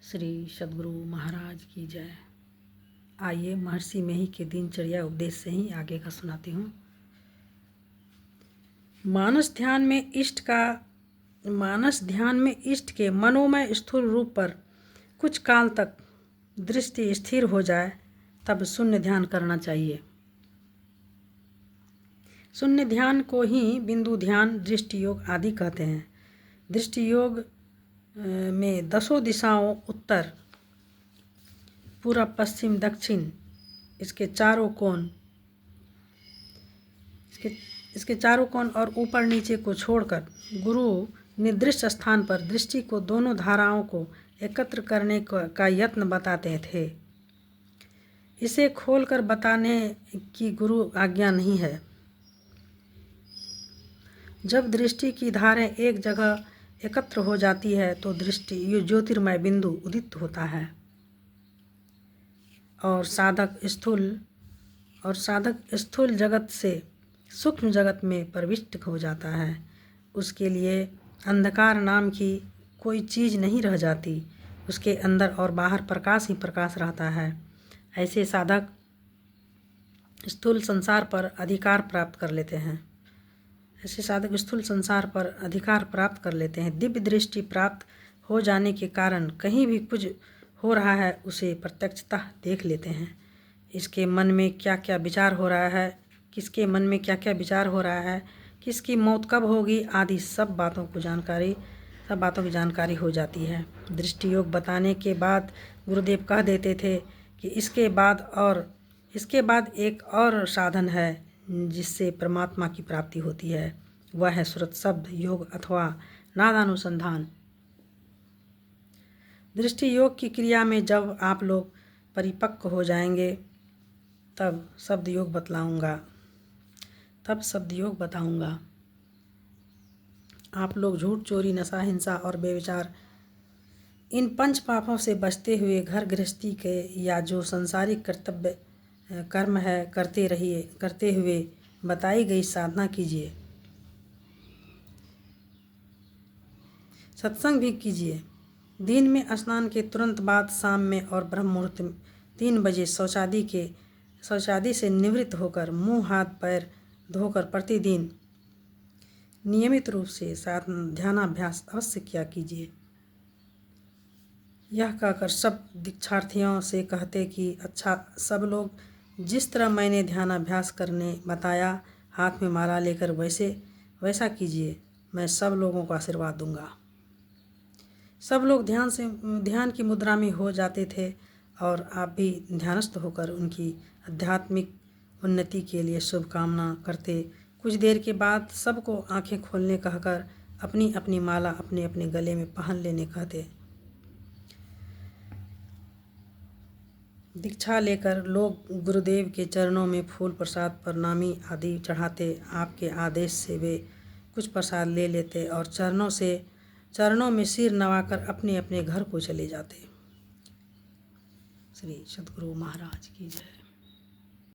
श्री सद्गुरु महाराज की जय। आइए महर्षि मेही के दिनचर्या उपदेश से ही आगे का सुनाती हूँ। मानस ध्यान में इष्ट के मनोमय स्थूल रूप पर कुछ काल तक दृष्टि स्थिर हो जाए तब शून्य ध्यान करना चाहिए। शून्य ध्यान को ही बिंदु ध्यान, दृष्टि योग आदि कहते हैं। दृष्टि योग में 10 दिशाओं उत्तर, पूर्व, पश्चिम, दक्षिण, इसके चारों कोण और ऊपर नीचे को छोड़कर गुरु निर्दिष्ट स्थान पर दृष्टि को दोनों धाराओं को एकत्र करने का यत्न बताते थे। इसे खोलकर बताने की गुरु आज्ञा नहीं है। जब दृष्टि की धारें एक जगह एकत्र हो जाती है तो दृष्टि ज्योतिर्मय बिंदु उदित होता है और साधक स्थूल जगत से सूक्ष्म जगत में प्रविष्ट हो जाता है। उसके लिए अंधकार नाम की कोई चीज़ नहीं रह जाती। उसके अंदर और बाहर प्रकाश ही प्रकाश रहता है। ऐसे साधक स्थूल संसार पर अधिकार प्राप्त कर लेते हैं। दिव्य दृष्टि प्राप्त हो जाने के कारण कहीं भी कुछ हो रहा है उसे प्रत्यक्षतः देख लेते हैं। किसके मन में क्या क्या विचार हो रहा है, किसकी मौत कब होगी आदि सब बातों की जानकारी हो जाती है। दृष्टि योग बताने के बाद गुरुदेव कह देते थे कि इसके बाद एक और साधन है जिससे परमात्मा की प्राप्ति होती है। वह है श्रुत शब्द योग अथवा नादानुसंधान। दृष्टि योग की क्रिया में जब आप लोग परिपक्व हो जाएंगे तब शब्द योग बताऊंगा। आप लोग झूठ, चोरी, नशा, हिंसा और बेविचार इन 5 पापों से बचते हुए घर गृहस्थी के या जो संसारिक कर्म है करते हुए बताई गई साधना कीजिए। सत्संग भी कीजिए। दिन में स्नान के तुरंत बाद शाम में और ब्रह्म मुहूर्त 3 बजे शौचादि से निवृत्त होकर मुंह हाथ पैर धोकर प्रतिदिन नियमित रूप से ध्यानाभ्यास अवश्य किया कीजिए। यह कहकर सब दीक्षार्थियों से कहते कि अच्छा, सब लोग जिस तरह मैंने ध्यानाभ्यास करने बताया हाथ में माला लेकर वैसा कीजिए। मैं सब लोगों को आशीर्वाद दूंगा। सब लोग ध्यान की मुद्रा में हो जाते थे और आप भी ध्यानस्थ होकर उनकी आध्यात्मिक उन्नति के लिए शुभकामना करते। कुछ देर के बाद सबको आंखें खोलने कहकर अपनी अपनी माला अपने अपने गले में पहन लेने कहते। दीक्षा लेकर लोग गुरुदेव के चरणों में फूल, प्रसाद, प्रणामी आदि चढ़ाते। आपके आदेश से वे कुछ प्रसाद ले लेते और चरणों में सिर नवाकर अपने अपने घर को चले जाते। श्री सद्गुरु महाराज की जय।